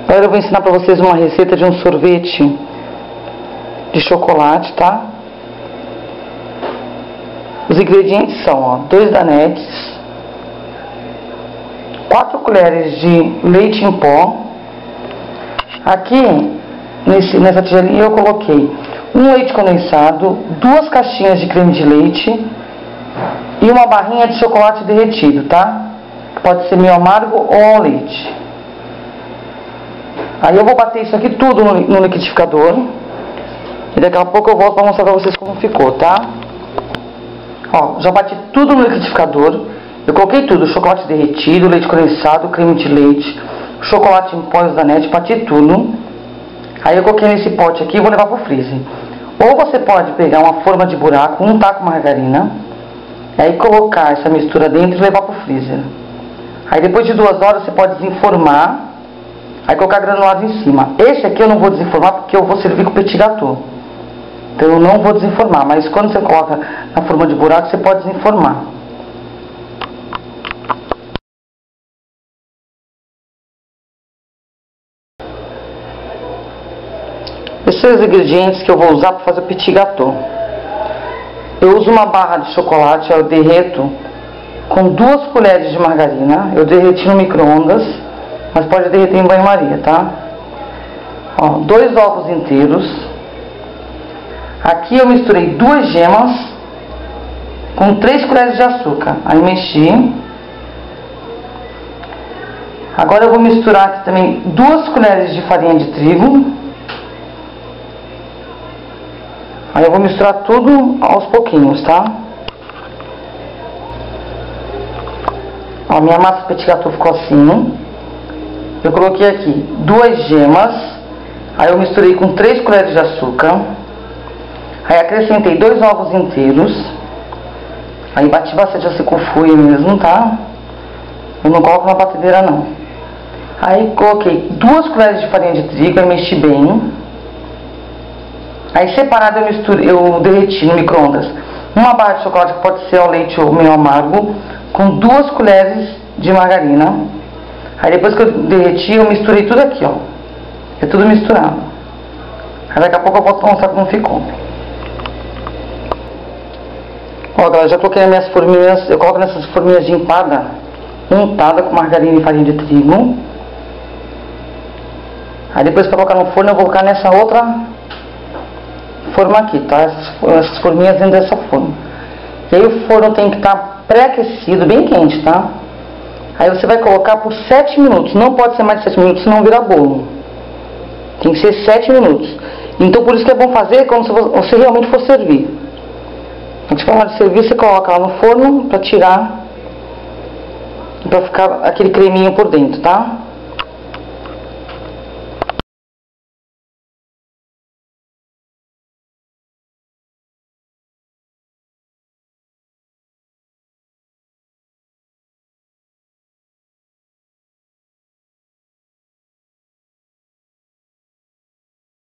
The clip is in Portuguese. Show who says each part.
Speaker 1: Agora eu vou ensinar pra vocês uma receita de um sorvete de chocolate, tá? Os ingredientes são, ó, 2 danetes, 4 colheres de leite em pó. Aqui, nessa tigelinha eu coloquei um leite condensado, 2 caixinhas de creme de leite e uma barrinha de chocolate derretido, tá? Pode ser meio amargo ou ao leite. Aí eu vou bater isso aqui tudo no liquidificador. E daqui a pouco eu volto para mostrar para vocês como ficou, tá? Ó, já bati tudo no liquidificador. Eu coloquei tudo, chocolate derretido, leite condensado, creme de leite, chocolate em pó e danete, bati tudo. Aí eu coloquei nesse pote aqui e vou levar pro freezer. Ou você pode pegar uma forma de buraco, untar com margarina, aí colocar essa mistura dentro e levar pro freezer. Aí depois de 2 horas você pode desenformar, aí colocar granulado em cima. Esse aqui eu não vou desenformar porque eu vou servir com petit gâteau. Então eu não vou desenformar, mas quando você coloca na forma de buraco, você pode desenformar. Esses são os ingredientes que eu vou usar para fazer o petit gâteau. Eu uso uma barra de chocolate, eu derreto com 2 colheres de margarina. Eu derreti no micro-ondas, mas pode derreter em banho-maria, tá? Ó, 2 ovos inteiros. Aqui eu misturei 2 gemas com 3 colheres de açúcar. Aí mexi. Agora eu vou misturar aqui também 2 colheres de farinha de trigo. Aí eu vou misturar tudo aos pouquinhos, tá? Ó, minha massa petit gâteau ficou assim. Eu coloquei aqui 2 gemas. Aí eu misturei com 3 colheres de açúcar. Aí acrescentei 2 ovos inteiros. Aí bati bastante assim com folha mesmo, tá? Eu não coloco na batedeira não. Aí coloquei 2 colheres de farinha de trigo e mexi bem. Aí separado eu derreti no micro-ondas uma barra de chocolate que pode ser ao leite ou meio amargo, com 2 colheres de margarina. Aí depois que eu derreti, eu misturei tudo aqui, ó. É tudo misturado. Aí daqui a pouco eu volto pra mostrar como ficou. Ó, galera, já coloquei nas minhas forminhas. Eu coloco nessas forminhas de empada, untada com margarina e farinha de trigo. Aí depois que eu colocar no forno, eu vou colocar nessa outra forma aqui, tá? Essas forminhas dentro dessa forma. E aí o forno tem que estar pré-aquecido, bem quente, tá? Aí você vai colocar por 7 minutos. Não pode ser mais de 7 minutos, senão vira bolo. Tem que ser 7 minutos. Então por isso que é bom fazer quando você realmente for servir. Antes de falar de servir, você coloca lá no forno pra tirar, pra ficar aquele creminho por dentro, tá?